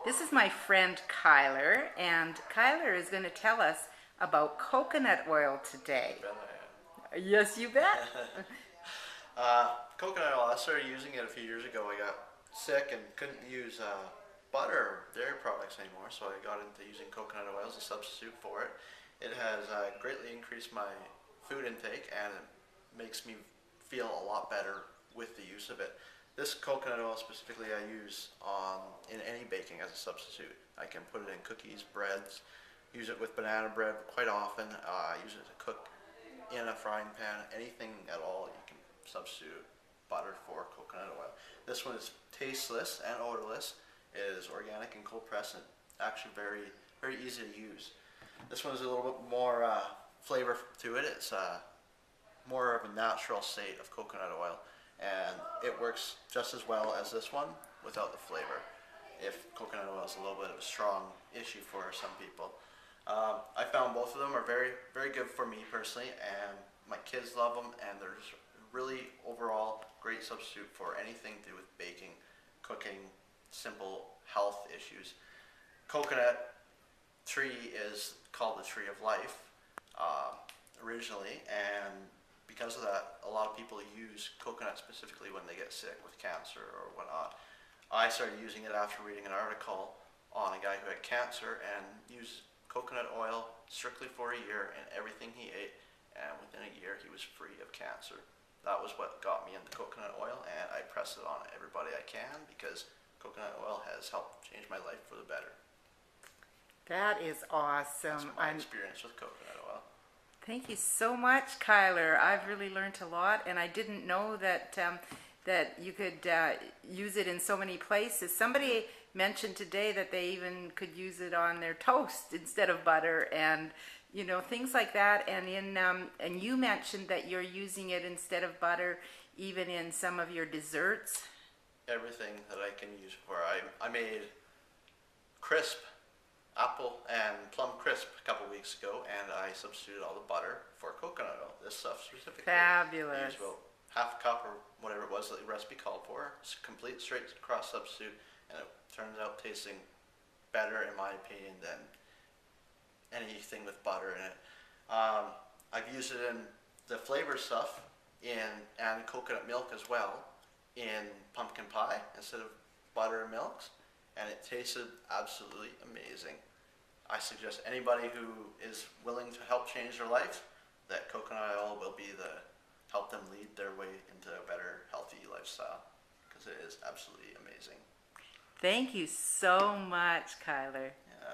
This is my friend Kyler, and Kyler is going to tell us about coconut oil today. Bet I Yes, you bet. am. Coconut oil, I started using it a few years ago. I got sick and couldn't use butter or dairy products anymore, so I got into using coconut oil as a substitute for it. It has greatly increased my food intake and it makes me feel a lot better with the use of it. This coconut oil specifically I use in any baking as a substitute. I can put it in cookies, breads, use it with banana bread quite often, use it to cook in a frying pan, anything at all you can substitute butter for coconut oil. This one is tasteless and odorless. It is organic and cold pressed and actually very easy to use. This one is a little bit more flavor to it. It's more of a natural state of coconut oil, and it works just as well as this one without the flavor. If coconut oil is a little bit of a strong issue for some people. I found both of them are very good for me personally, and my kids love them, and they're just really overall great substitute for anything to do with baking, cooking, simple health issues. Coconut tree is called the tree of life originally, and because of that, a lot of people use coconut specifically when they get sick with cancer or whatnot. I started using it after reading an article on a guy who had cancer and used coconut oil strictly for a year in everything he ate, and within a year he was free of cancer. That was what got me into coconut oil, and I press it on everybody I can because coconut oil has helped change my life for the better. That is That's awesome. my experience with coconut oil. Thank you so much, Kyler. I've really learned a lot, and I didn't know that you could use it in so many places. Somebody mentioned today that they even could use it on their toast instead of butter, and things like that. And you mentioned that you're using it instead of butter, even in some of your desserts. Everything that I can use for. I made crisp apple and plum crisp a couple weeks ago, and I substituted all the butter for coconut oil. This stuff specifically. I Fabulous. used about half a cup or whatever it was that the recipe called for. It's a complete straight across substitute, and it turns out tasting better in my opinion than anything with butter in it. I've used it in the flavor stuff and coconut milk as well in pumpkin pie instead of butter and milks, and it tasted absolutely amazing. I suggest anybody who is willing to help change their life that coconut oil will be the help them lead their way into a better healthy lifestyle because it is absolutely amazing. Thank you so much, Kyler. Yeah.